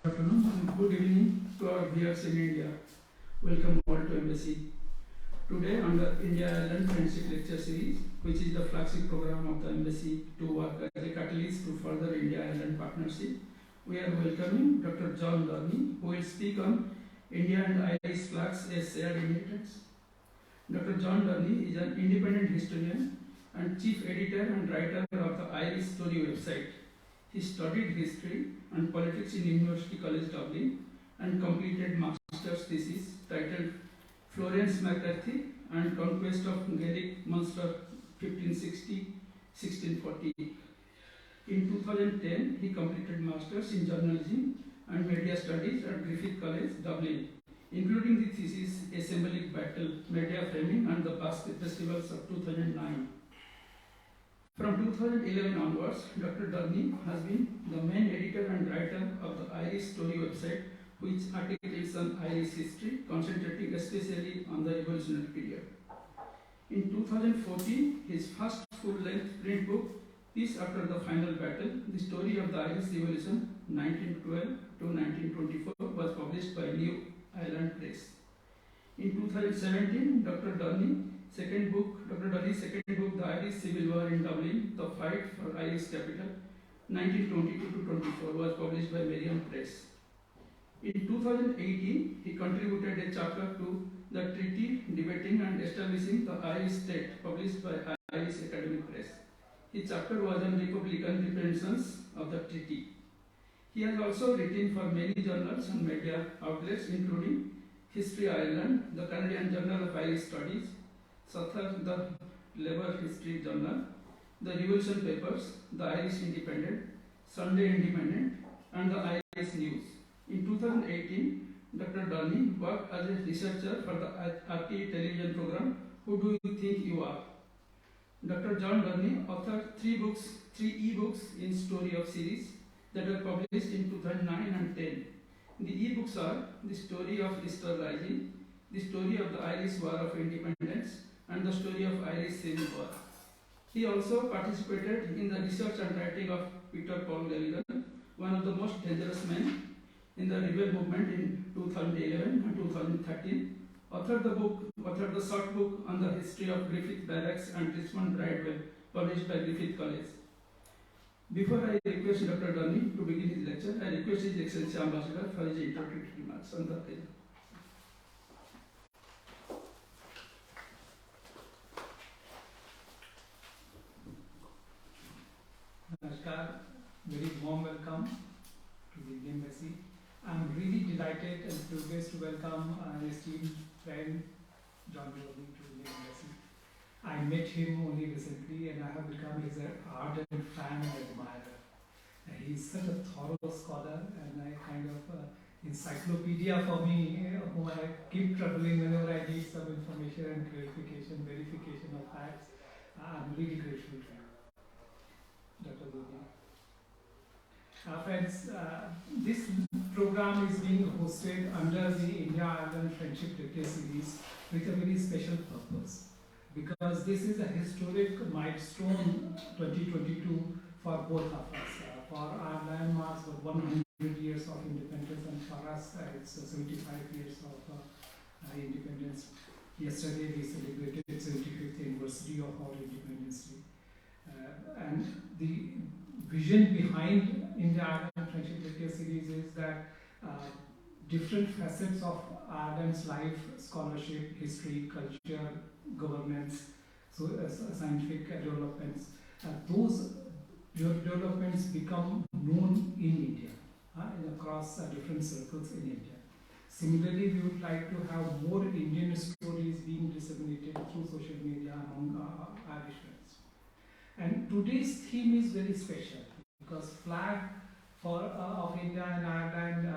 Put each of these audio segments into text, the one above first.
afternoon and good evening to our viewers in India. Welcome all to Embassy. Today, under India-Ireland Friendship Lecture Series, which is the flagship program of the Embassy to work as a catalyst to further India-Ireland partnership, we are welcoming Dr. John Dorney, who will speak on India and Irish flags as shared inheritance. Dr. John Dorney is an independent historian and chief editor and writer of the Irish Story website. He studied history and politics in University College Dublin and completed master's thesis titled Florence McCarthy and Conquest of Gaelic Munster 1560-1640. In 2010, he completed master's in journalism and media studies at Griffith College, Dublin, including the thesis A Symbolic Battle, Media Framing and the Basque Festivals of 2009. From 2011 onwards, Dr. Dorney has been the main editor and writer of the Irish Story website, which articles on Irish history, concentrating especially on the revolutionary period. In 2014, his first full-length print book, Peace After the Final Battle, The Story of the Irish Revolution 1912 to 1924, was published by New Ireland Press. In 2017, Dr. Dorney's second book, The Irish Civil War in Dublin, The Fight for Irish Capital, 1922 to 24, was published by Merriam Press. In 2018, he contributed a chapter to the treaty debating and establishing the Irish state, published by Irish Academic Press. His chapter was on Republican reprehensions of the treaty. He has also written for many journals and media outlets, including History Ireland, the Canadian Journal of Irish Studies, Southern the Labour History Journal, the Revolution Papers, the Irish Independent, Sunday Independent, and the Irish News. In 2018, Dr. Dorney worked as a researcher for the RTE television program Who Do You Think You Are? Dr. John Dorney authored three e-books in Story of series that were published in 2009 and 10. The e-books are The Story of Easter Rising, The Story of the Irish War of Independence, and The Story of Irish Civil War. He also participated in the research and writing of Peter Paul Galligan, one of the most dangerous men in the rebel movement in 2011 and 2013, authored the short book on the history of Griffith Barracks and Richmond Bridewell, published by Griffith College. Before I request Dr. Dorney to begin his lecture, I request His Excellency Ambassador for his introductory remarks on the occasion. Namaskar, very warm welcome to the Embassy. I'm really delighted and privileged to welcome an esteemed friend, John Dorney, to the Embassy. I met him only recently and I have become his ardent fan and admirer. He's such a thorough scholar and a kind of encyclopedia for me, whom I keep troubling whenever I need some information and verification of facts. I'm really grateful to you, Dr. Dorney. Friends, this program is being hosted under the India-Ireland Friendship Lecture Series with a very special purpose, because this is a historic milestone 2022 for both of us. For Ireland marks 100 years of independence, and for us it's 75 years of independence. Yesterday we celebrated the 75th anniversary of our Independence Day. And the vision behind India-Ireland Friendship Lecture Series is that different facets of Ireland's life, scholarship, history, culture, governance, so scientific developments, those developments become known in India, across different circles in India. Similarly, we would like to have more Indian stories being disseminated through social media among Irish friends. And today's theme is very special because flag of India and Ireland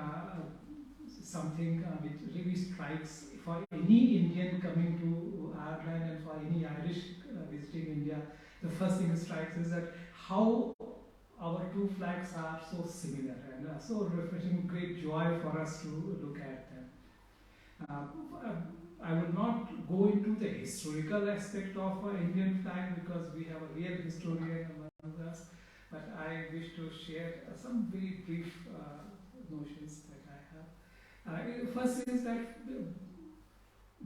is something which really strikes for any Indian coming to Ireland and for any Irish visiting India. The first thing that strikes is that how our two flags are so similar and so refreshing, great joy for us to look at them. I will not go into the historical aspect of Indian flag because we have a real historian among us, but I wish to share some very brief notions. First is that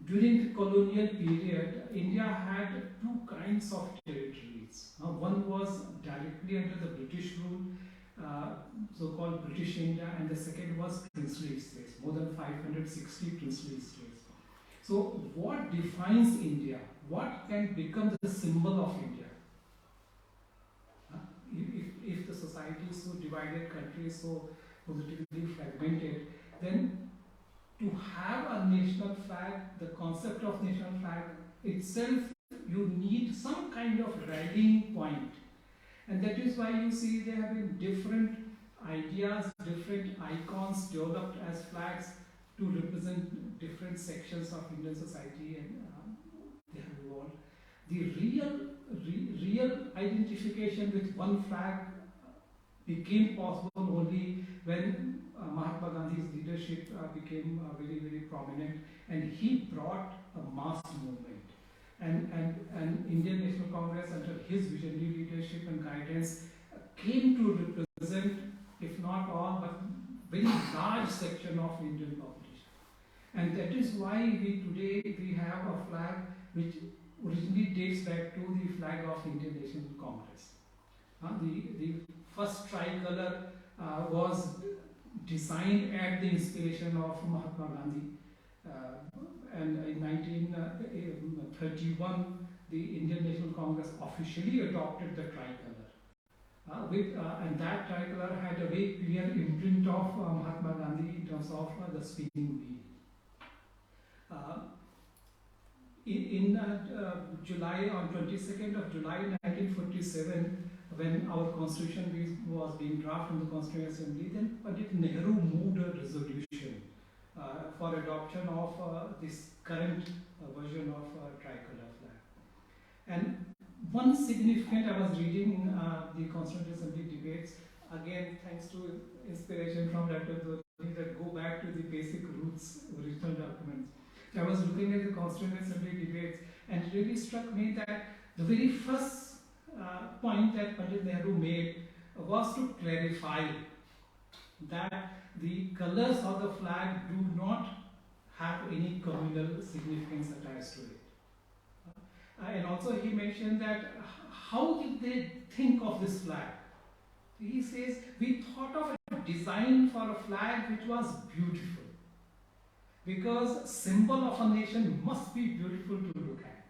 during the colonial period, India had two kinds of territories. One was directly under the British rule, so-called British India, and the second was princely states, more than 560 princely states. So what defines India? What can become the symbol of India? If the society is so divided, country is so politically fragmented, then to have a national flag, the concept of national flag itself, you need some kind of rallying point. And that is why you see there have been different ideas, different icons developed as flags to represent different sections of Indian society, and they have evolved. The real identification with one flag became possible only when Mahatma Gandhi's leadership became very, very prominent, and he brought a mass movement. And Indian National Congress, under his visionary leadership and guidance, came to represent, if not all, but very large section of Indian population. And that is why we have a flag which originally dates back to the flag of Indian National Congress. The first tricolor was designed at the inspiration of Mahatma Gandhi, and in 1931 the Indian National Congress officially adopted the tricolor, and that tricolor had a very clear imprint of Mahatma Gandhi in terms of the spinning wheel. In July, on 22nd of July 1947, when our constitution was being drafted in the Constituent Assembly, then Pandit Nehru moved a resolution for adoption of this current version of tricolor flag. And one significant, I was reading the Constituent Assembly debates, again thanks to inspiration from Dr. Dorney, that go back to the basic roots, original documents. I was looking at the Constituent Assembly debates, and it really struck me that the very first point that Pandit Nehru made was to clarify that the colors of the flag do not have any communal significance attached to it. And also he mentioned that how did they think of this flag? He says, we thought of a design for a flag which was beautiful, because symbol of a nation must be beautiful to look at.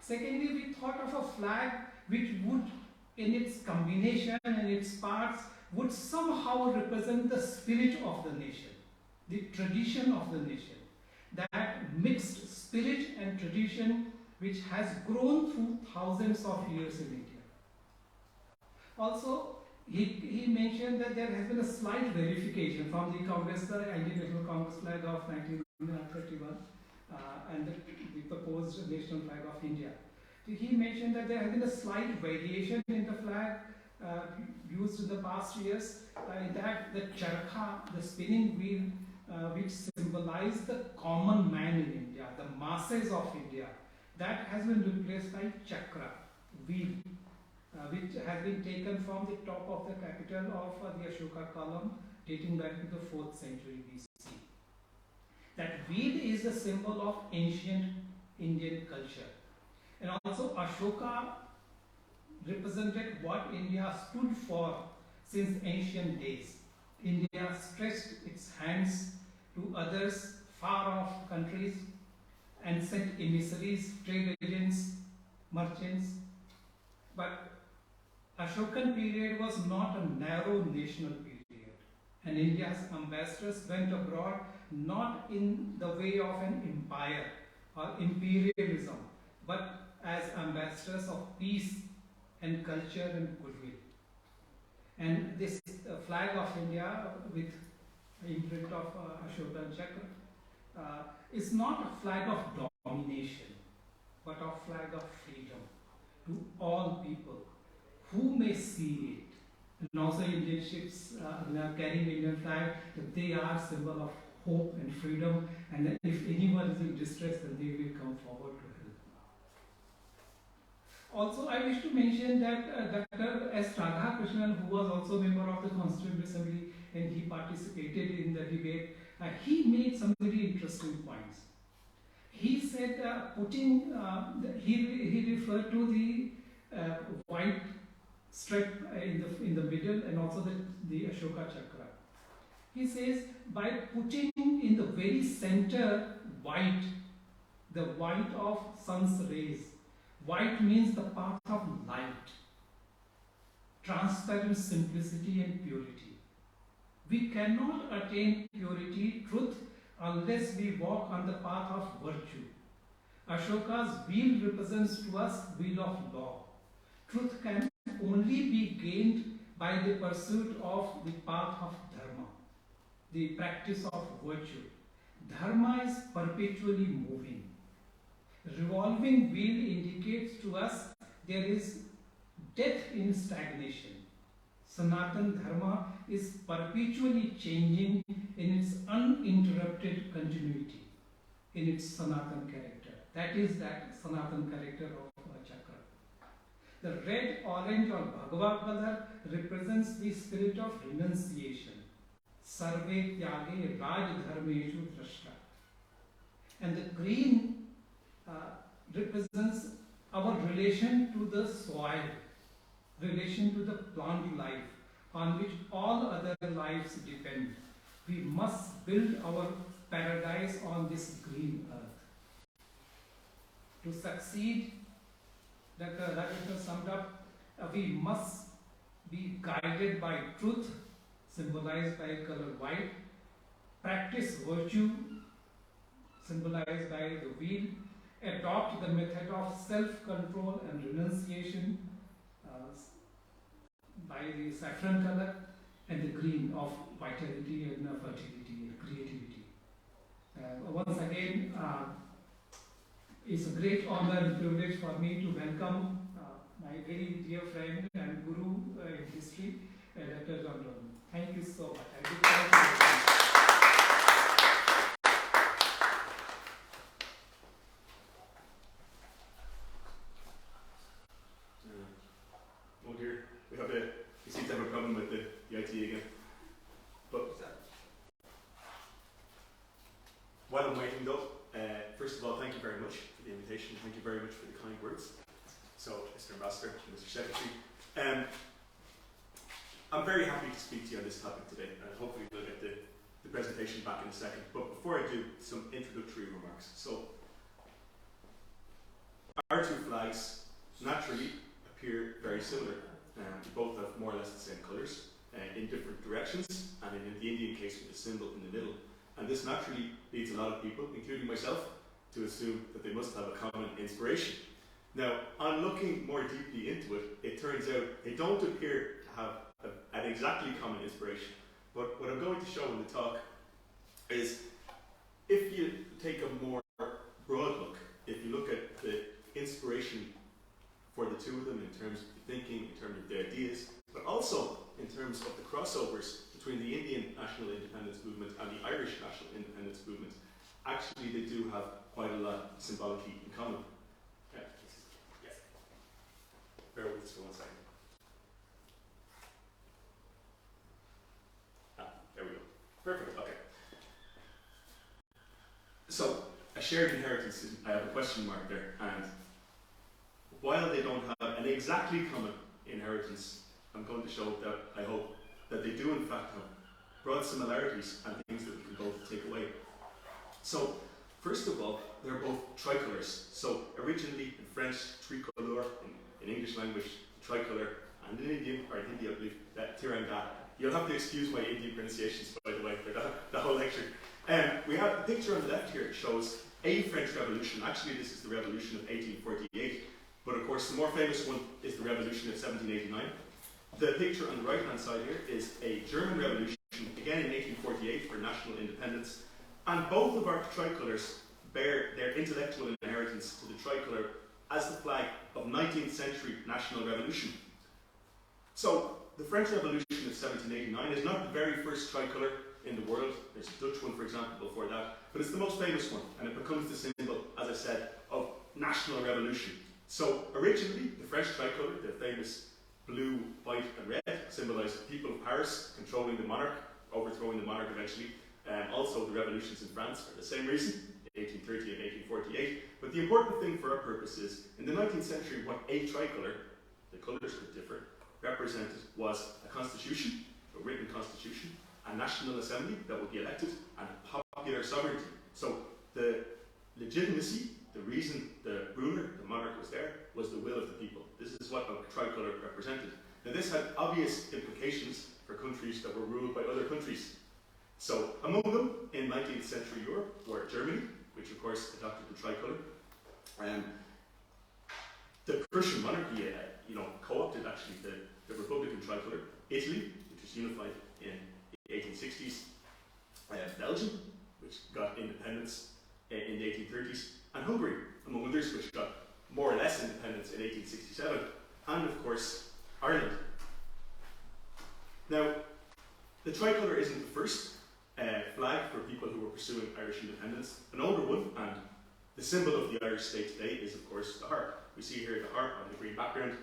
Secondly, we thought of a flag which would, in its combination and its parts, would somehow represent the spirit of the nation, the tradition of the nation, that mixed spirit and tradition which has grown through thousands of years in India. Also, he mentioned that there has been a slight verification from the Congress, the Indian National Congress flag of 1931 and the proposed national flag of India. He mentioned that there has been a slight variation in the flag used in the past years, in that the charkha, the spinning wheel, which symbolized the common man in India, the masses of India, that has been replaced by chakra, wheel, which has been taken from the top of the capital of the Ashoka column, dating back to the 4th century BC. That wheel is a symbol of ancient Indian culture. And also Ashoka represented what India stood for since ancient days. India stretched its hands to others, far off countries, and sent emissaries, trade agents, merchants. But Ashokan period was not a narrow national period, and India's ambassadors went abroad not in the way of an empire or imperialism, but as ambassadors of peace and culture and goodwill. And this flag of India with imprint of Ashoka and Chakra is not a flag of domination, but a flag of freedom to all people who may see it. And also Indian ships carrying Indian flag, that they are symbol of hope and freedom, and that if anyone is in distress, then they will come forward to help. Also, I wish to mention that Dr. S. Radhakrishnan, who was also member of the Constituent Assembly, and he participated in the debate, he made some very interesting points. He said he referred to the white stripe in the middle and also the Ashoka Chakra. He says by putting in the very center white, the white of sun's rays, white means the path of light, transparent simplicity and purity. We cannot attain purity, truth, unless we walk on the path of virtue. Ashoka's wheel represents to us wheel of law. Truth can only be gained by the pursuit of the path of dharma, the practice of virtue. Dharma is perpetually moving. Revolving wheel indicates to us there is death in stagnation. Sanatan Dharma is perpetually changing in its uninterrupted continuity, in its Sanatan character. That is that Sanatan character of Chakra. The red, orange or Bhagavad color represents the spirit of renunciation. Sarve tyage raj dharmeshu drashta. And the green represents our relation to the soil, relation to the plant life on which all other lives depend. We must build our paradise on this green earth. To succeed, Dr. Rajendra summed up, we must be guided by truth, symbolized by color white, practice virtue, symbolized by the wheel, adopt the method of self-control and renunciation by the saffron color, and the green of vitality and fertility and creativity. Once again, it's a great honor and privilege for me to welcome my very dear friend and guru in history, Dr. John Dorney. Thank you so much. I look forward to listening. Oh dear, we seem to have a problem with the IT again. But while I'm waiting though, first of all, thank you very much for the invitation. Thank you very much for the kind words. So, Mr. Ambassador, Mr. Secretary, I'm very happy to speak to you on this topic today, and hopefully we'll get the presentation back in a second. But before I do, some introductory remarks. So, our two flags naturally appear very similar. We both have more or less the same colours in different directions, and in the Indian case with a symbol in the middle. And this naturally leads a lot of people, including myself, to assume that they must have a common inspiration. Now, on looking more deeply into it, it turns out they don't appear to have an exactly common inspiration. But what I'm going to show in the talk is, if you take a more broad look, if you look at the inspiration for the two of them in terms of the thinking, in terms of the ideas, but also in terms of the crossovers between the Indian national independence movement and the Irish national independence movement, actually they do have quite a lot symbolically in common. Bear with us for 1 second. There we go. Perfect, okay. So, a shared inheritance, I have a question mark there, and while they don't have an exactly common inheritance, I'm going to show that I hope that they do in fact have broad similarities and things that we can both take away. So, first of all, they're both tricolors. So, originally in French, tricolor, in English language, tricolor, and in Indian, or in Hindi I believe, that tiranga. You'll have to excuse my Indian pronunciations, by the way, for the whole lecture. We have the picture on the left here shows a French Revolution. Actually, this is the Revolution of 1848. But of course, the more famous one is the Revolution of 1789. The picture on the right-hand side here is a German Revolution, again in 1848 for national independence. And both of our tricolours bear their intellectual inheritance to the tricolour as the flag of 19th century national revolution. So, the French Revolution of 1789 is not the very first tricolour in the world. There's a Dutch one, for example, before that. But it's the most famous one, and it becomes the symbol, as I said, of national revolution. So, originally, the French tricolour, the famous blue, white and red, symbolised the people of Paris controlling the monarch overthrowing the monarch eventually. Also, the revolutions in France for the same reason, 1830 and 1848. But the important thing for our purpose is, in the 19th century, what a tricolor, the colours could differ, represented was a constitution, a written constitution, a national assembly that would be elected, and popular sovereignty. So the legitimacy, the reason the ruler, the monarch was there, was the will of the people. This is what a tricolor represented. Now this had obvious implications for countries that were ruled by other countries. So among them, in 19th century Europe, were Germany, which of course adopted the tricolor. The Prussian monarchy, co-opted actually the Republican tricolor. Italy, which was unified in the 1860s. Belgium, which got independence in the 1830s. And Hungary, among others, which got more or less independence in 1867. And of course, Ireland. Now, the tricolor isn't the first flag for people who were pursuing Irish independence. An older one, and the symbol of the Irish state today, is of course the harp. We see here the harp on the green background.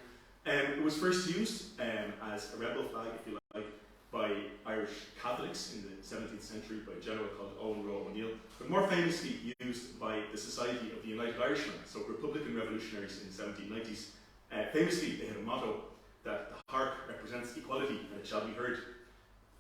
It was first used as a rebel flag, if you like, by Irish Catholics in the 17th century by a general called Owen Roe O'Neill, but more famously used by the Society of the United Irishmen, so Republican revolutionaries in the 1790s. Famously, they had a motto that the harp represents equality and it shall be heard.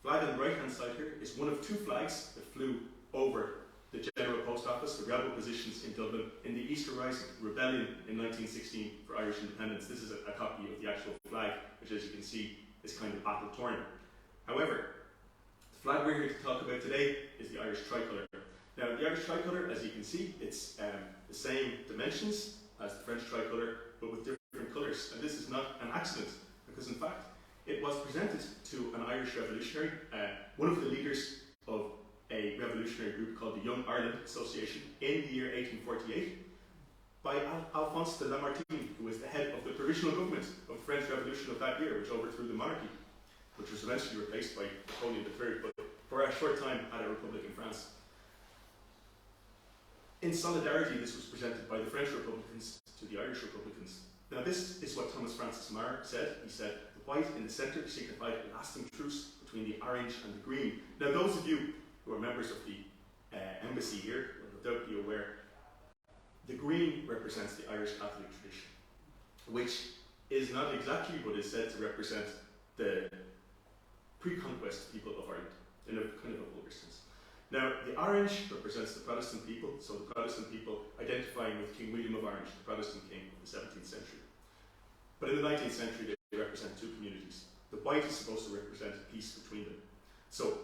The flag on the right hand side here is one of two flags that flew over the General Post Office, the rebel positions in Dublin, in the Easter Rising rebellion in 1916 for Irish independence. This is a copy of the actual flag, which as you can see is kind of battle torn. However, the flag we're here to talk about today is the Irish tricolor. Now, the Irish tricolor, as you can see, it's the same dimensions as the French tricolor, but with different colours. And this is not an accident, because in fact, it was presented to an Irish revolutionary, one of the leaders of a revolutionary group called the Young Ireland Association in the year 1848, by Alphonse de Lamartine, who was the head of the provisional government of the French Revolution of that year, which overthrew the monarchy, which was eventually replaced by Napoleon III, but for a short time had a republic in France. In solidarity, this was presented by the French Republicans to the Irish Republicans. Now this is what Thomas Francis Meagher said. He said, the white in the centre signified a lasting truce between the orange and the green. Now those of you who are members of the embassy here will no doubt be aware, the green represents the Irish Catholic tradition, which is not exactly what is said to represent the pre-conquest people of Ireland, in a kind of a vulgar sense. Now, the orange represents the Protestant people, so the Protestant people identifying with King William of Orange, the Protestant king of the 17th century. But in the 19th century, they represent two communities. The white is supposed to represent peace between them. So,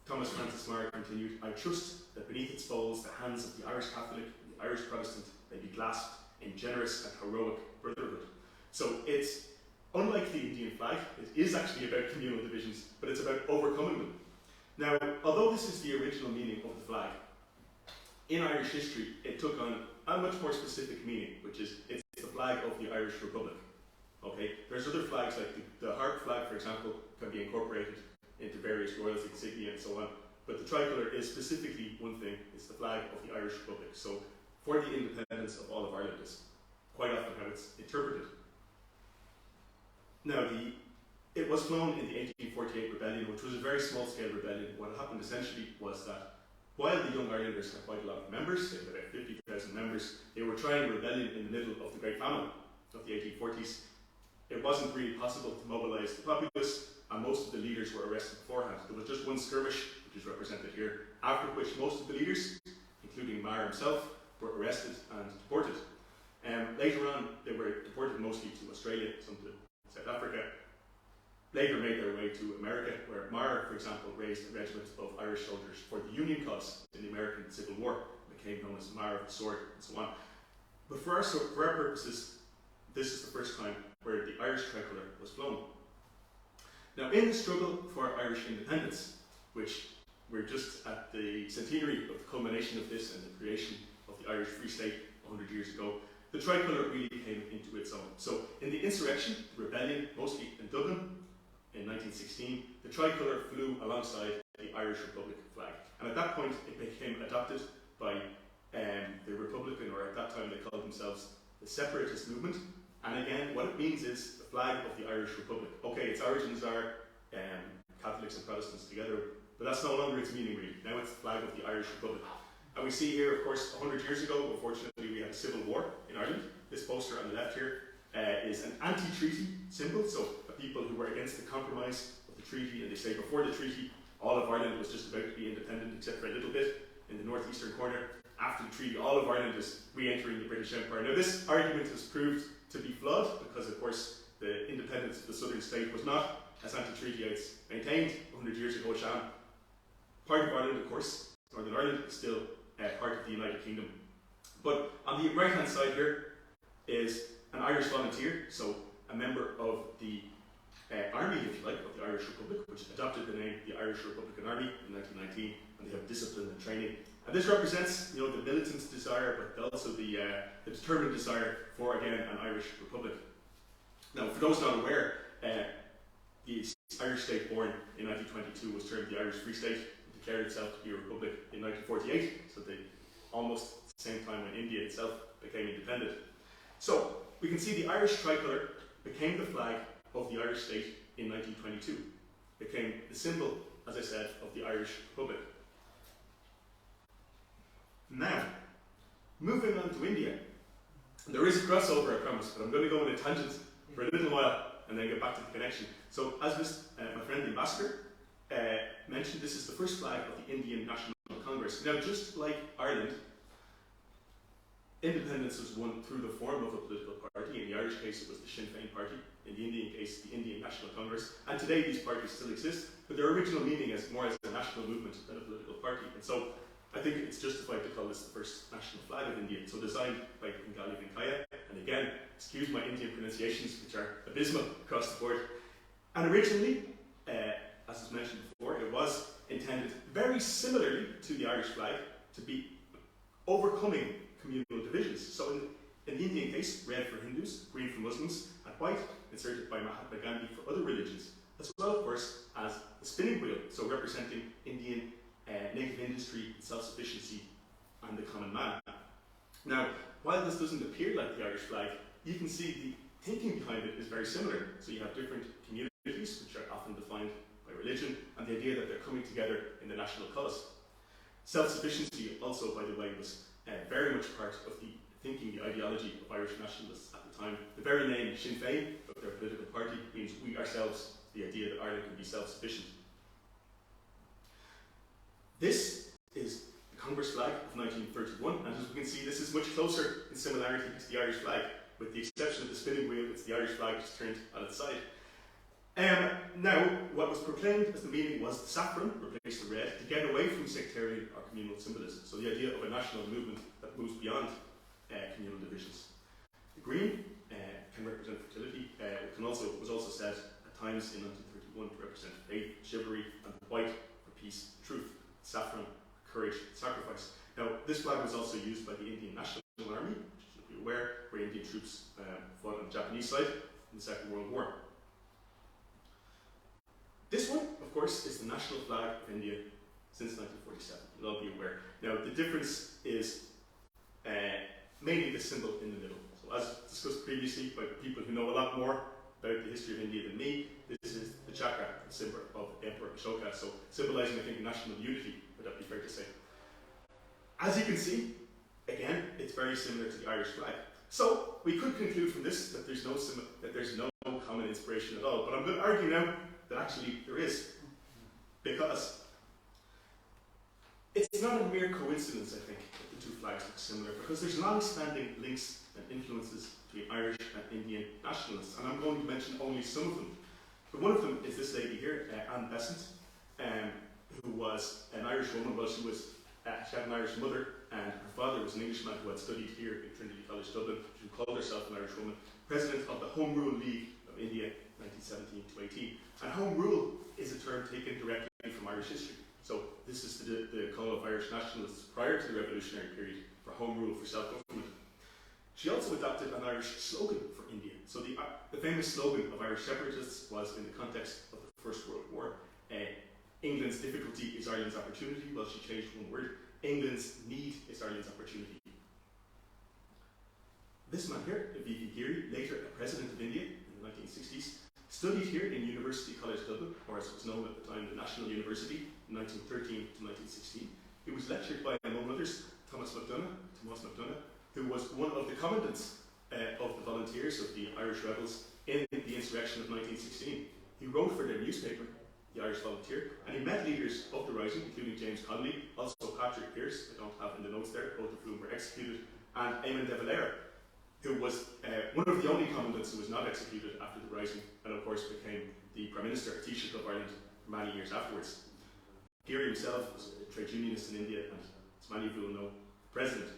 Thomas Francis Meagher continued, I trust that beneath its folds, the hands of the Irish Catholic and the Irish Protestant may be clasped in generous and heroic brotherhood. So it's unlike the Indian flag, it is actually about communal divisions, but it's about overcoming them. Now, although this is the original meaning of the flag, in Irish history, it took on a much more specific meaning, which is it's the flag of the Irish Republic. Okay, there's other flags like the harp flag, for example, can be incorporated into various royal insignia and so on. But the tricolor is specifically one thing, it's the flag of the Irish Republic. So for the independence of all of Ireland is quite often how it's interpreted. Now it was flown in the 1848 rebellion, which was a very small scale rebellion. What happened essentially was that while the Young Irelanders had quite a lot of members, they had about 50,000 members, they were trying rebellion in the middle of the Great Famine of the 1840s. It wasn't really possible to mobilise the populace, and most of the leaders were arrested beforehand. There was just one skirmish, which is represented here, after which most of the leaders, including Meagher himself, were arrested and deported. Later on, they were deported mostly to Australia, some to South Africa. Later made their way to America, where Meagher, for example, raised a regiment of Irish soldiers for the Union cause in the American Civil War, became known as Meagher of the Sword, and so on. But for our purposes, this is the first time where the Irish tricolor was flown. Now, in the struggle for Irish independence, which we're just at the centenary of the culmination of this and the creation of the Irish Free State 100 years ago, the tricolor really came into its own. So, in the insurrection, the rebellion, mostly in Dublin, in 1916, the tricolor flew alongside the Irish Republic flag. And at that point, it became adopted by the Republican, or at that time they called themselves the Separatist Movement. And again, what it means is the flag of the Irish Republic. Okay, its origins are Catholics and Protestants together, but that's no longer its meaning really. Now it's the flag of the Irish Republic. And we see here, of course, 100 years ago, unfortunately, we had a civil war in Ireland. This poster on the left here is an anti-treaty symbol, so people who were against the compromise of the treaty, and they say before the treaty, all of Ireland was just about to be independent, except for a little bit in the northeastern corner. After the treaty, all of Ireland is re-entering the British Empire. Now this argument has proved to be flawed, because of course the independence of the southern state was not, as anti-treaty outs maintained 100 years ago, sham. Part of Ireland, of course, Northern Ireland, is still part of the United Kingdom. But on the right hand side here is an Irish volunteer, so a member of the army, if you like, of the Irish Republic, which adopted the name the Irish Republican Army in 1919, and they have discipline and training. And this represents, the militant desire, but also the determined desire for, again, an Irish Republic. Now, for those not aware, the Irish state born in 1922 was termed the Irish Free State, and declared itself to be a republic in 1948, so almost the same time when India itself became independent. So, we can see the Irish Tricolor became the flag of the Irish state in 1922. Became the symbol, as I said, of the Irish Republic. Now, moving on to India. There is a crossover, I promise, but I'm going to go on a tangent for a little while and then get back to the connection. So, as my friend the Ambassador mentioned, this is the first flag of the Indian National Congress. Now, just like Ireland, independence was won through the form of a political party. In the Irish case, it was the Sinn Féin party. In the Indian case, the Indian National Congress. And today, these parties still exist, but their original meaning is more as a national movement than a political party. And so, I think it's justified to call this the first national flag of India. So designed by Bengali Venkaya, and again, excuse my Indian pronunciations, which are abysmal across the board. And originally, as was mentioned before, it was intended very similarly to the Irish flag to be overcoming communal divisions. So in the Indian case, red for Hindus, green for Muslims, and white inserted by Mahatma Gandhi for other religions, as well, of course, as the spinning wheel, so representing Indian native industry, self-sufficiency, and the common man. Now, while this doesn't appear like the Irish flag, you can see the thinking behind it is very similar. So you have different communities, which are often defined by religion, and the idea that they're coming together in the national cause. Self-sufficiency also, by the way, was very much part of the thinking, the ideology of Irish nationalists at the time. The very name Sinn Féin, of their political party, means we ourselves, the idea that Ireland can be self-sufficient. This is the Congress flag of 1931, and as we can see, this is much closer in similarity to the Irish flag. With the exception of the spinning wheel, it's the Irish flag just turned on its side. Now, what was proclaimed as the meaning was the saffron replaced the red to get away from sectarian or communal symbolism. So the idea of a national movement that moves beyond communal divisions. The green can represent fertility. It was also said at times in 1931 to represent faith, chivalry, and the white for peace, truth. Saffron, courage, sacrifice. Now, this flag was also used by the Indian National Army, which you should be aware, where Indian troops fought on the Japanese side in the Second World War. This one, of course, is the national flag of India since 1947. You'll all be aware. Now, the difference is mainly the symbol in the middle. So, as discussed previously by people who know a lot more about the history of India than me, this is the chakra, the symbol of Emperor Ashoka, so symbolizing, I think, national unity, would that be fair to say. As you can see, again, it's very similar to the Irish flag. So, we could conclude from this that there's no common inspiration at all, but I'm going to argue now that actually there is, because it's not a mere coincidence, I think, that the two flags look similar, because there's long-standing links and influences between Irish and Indian nationalists, and I'm going to mention only some of them. But one of them is this lady here, Anne Besant, who was an Irish woman. Well, she had an Irish mother, and her father was an Englishman who had studied here at Trinity College Dublin. She called herself an Irish woman, president of the Home Rule League of India, 1917 to 18. And Home Rule is a term taken directly from Irish history. So this is the call of Irish nationalists prior to the revolutionary period for home rule, for self-government. She also adopted an Irish slogan for India. So the famous slogan of Irish separatists was in the context of the First World War. England's difficulty is Ireland's opportunity. Well, she changed one word. England's need is Ireland's opportunity. This man here, V.V. Giri, later a president of India in the 1960s, studied here in University College Dublin, or as it was known at the time, the National University, 1913 to 1916. He was lectured by, among others, Thomas MacDonagh, who was one of the commandants of the volunteers of the Irish rebels in the insurrection of 1916. He wrote for their newspaper, the Irish Volunteer, and he met leaders of the rising, including James Connolly, also Patrick Pearse, I don't have in the notes there, both of whom were executed, and Eamon de Valera, who was one of the only commandants who was not executed after the rising, and of course became the Prime Minister, Taoiseach of Ireland, many years afterwards. Geary himself was a trade unionist in India, and as many of you will know, president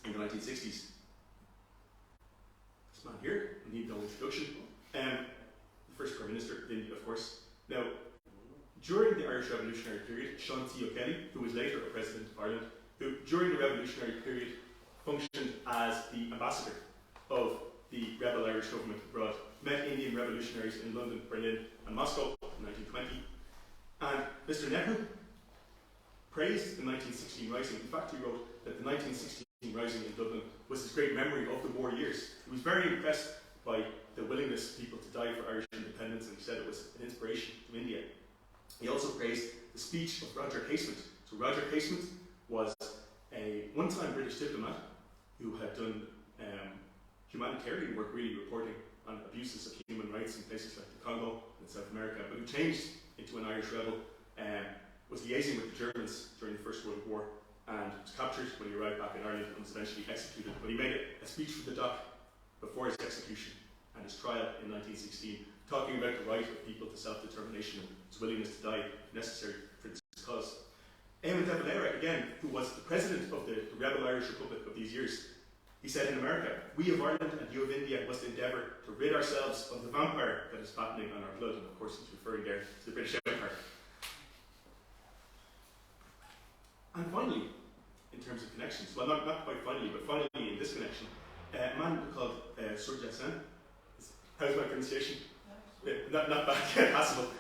in the 1960s. This man here, I need no introduction. The first Prime Minister of India, of course. Now, during the Irish Revolutionary period, Sean T. O'Kelly, who was later a President of Ireland, who during the Revolutionary period functioned as the ambassador of the rebel Irish government abroad, met Indian revolutionaries in London, Berlin and Moscow in 1920. And Mr. Nehru praised the 1916 Rising. In fact, he wrote that the 1916 Rising in Dublin was his great memory of the war years. He was very impressed by the willingness of people to die for Irish independence, and he said it was an inspiration to India. He also praised the speech of Roger Casement. So Roger Casement was a one-time British diplomat who had done humanitarian work, really reporting on abuses of human rights in places like the Congo and South America, but who changed into an Irish rebel, was liaising with the Germans during the First World War, and was captured when he arrived back in Ireland and was eventually executed. But he made a speech from the dock before his execution and his trial in 1916, talking about the right of people to self-determination and his willingness to die if necessary for this cause. Eamon de Valera, again, who was the president of the rebel Irish Republic of these years, he said in America, "We of Ireland and you of India must endeavour to rid ourselves of the vampire that is fattening on our blood." And of course he's referring there to the British Empire. And finally, in terms of connections, well, not quite finally, but finally in this connection, a man called Surjit Sen, how's my pronunciation? Not bad, passable.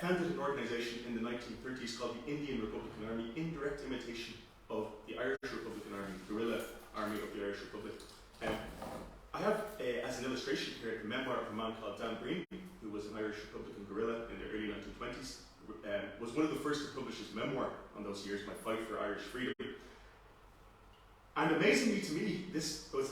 Founded an organisation in the 1930s called the Indian Republican Army, in direct imitation of the Irish Republican Army, guerrilla army of the Irish Republic. I have, as an illustration here, the memoir of a man called Dan Breen, who was an Irish Republican guerrilla in the early 1920s, was one of the first to publish his memoir on those years, My Fight for Irish Freedom. And amazingly to me, this was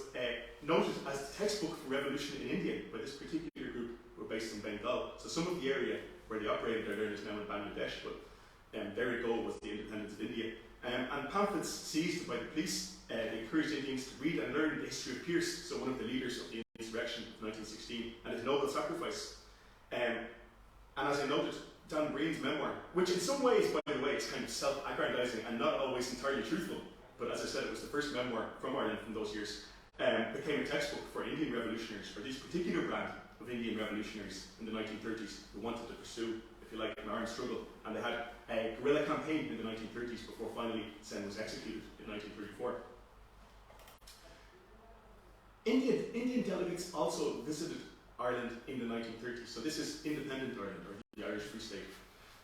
noted as the textbook for revolution in India by this particular group who were based in Bengal. So some of the area where they operated there is now in Bangladesh, but their goal was the independence of India. And pamphlets seized by the police, they encouraged Indians to read and learn the history of Pearse, so one of the leaders of the insurrection of 1916, and his noble sacrifice. And as I noted, Dan Breen's memoir, which in some ways, by the way, is kind of self-aggrandizing and not always entirely truthful, but as I said, it was the first memoir from Ireland from those years, became a textbook for Indian revolutionaries, for these particular brand of Indian revolutionaries in the 1930s who wanted to pursue, if you like, an armed struggle. And they had a guerrilla campaign in the 1930s before finally Sen was executed in 1934. Indian delegates also visited Ireland in the 1930s. So this is independent Ireland, or the Irish Free State.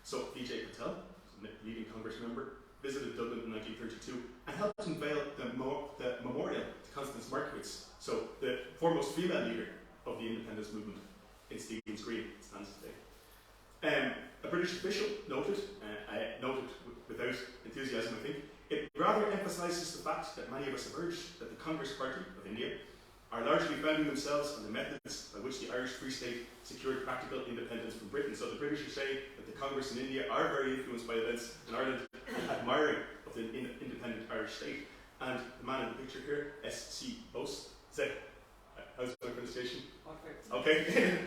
So Vijay Patel, a leading Congress member, visited Dublin in 1932 and helped unveil the memorial to Constance Markiewicz, so the foremost female leader of the independence movement in Stephen's Green, it stands today. A British official noted without enthusiasm, I think, it rather emphasises the fact that many of us have urged that the Congress Party of India are largely founding themselves on the methods by which the Irish Free State secured practical independence from Britain. So the British are saying that the Congress in India are very influenced by events in Ireland, admiring of the independent Irish state. And the man in the picture here, S.C. Bose, how's my pronunciation? Okay.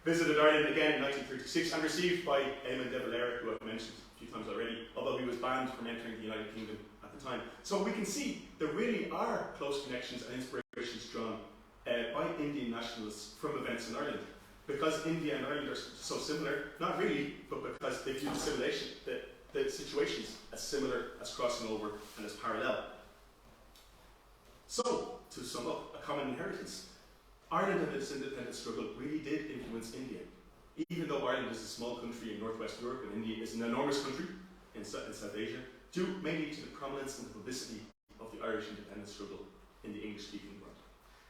Visited Ireland again in 1936 and received by Eamon de Valera, who I've mentioned a few times already, although he was banned from entering the United Kingdom at the time. So we can see there really are close connections and inspirations drawn by Indian nationalists from events in Ireland. Because India and Ireland are so similar, not really, but because they view the situations as similar, as crossing over, and as parallel. So, to sum up, a common inheritance. Ireland and its independence struggle really did influence India. Even though Ireland is a small country in northwest Europe and India is an enormous country in South Asia, due mainly to the prominence and the publicity of the Irish independence struggle in the English-speaking world.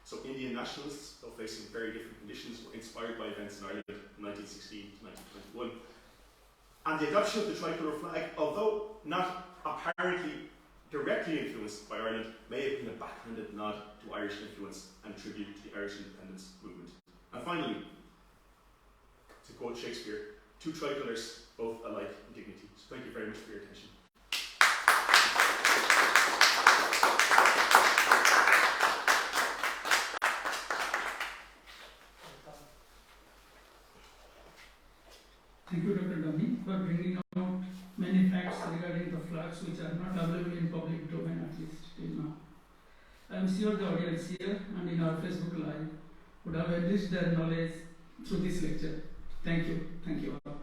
So Indian nationalists, though facing very different conditions, were inspired by events in Ireland from 1916 to 1921. And the adoption of the tricolour flag, although not apparently directly influenced by Ireland, may have been a backhanded nod to Irish influence and tribute to the Irish independence movement. And finally, to quote Shakespeare, two tricolours, both alike in dignity. So thank you very much for your attention. Thank you, Dr. Dorney, for bringing out many facts regarding the flags which are not available in public domain, at least till now. I am sure the audience here and in our Facebook Live would have enriched their knowledge through this lecture. Thank you. Thank you all.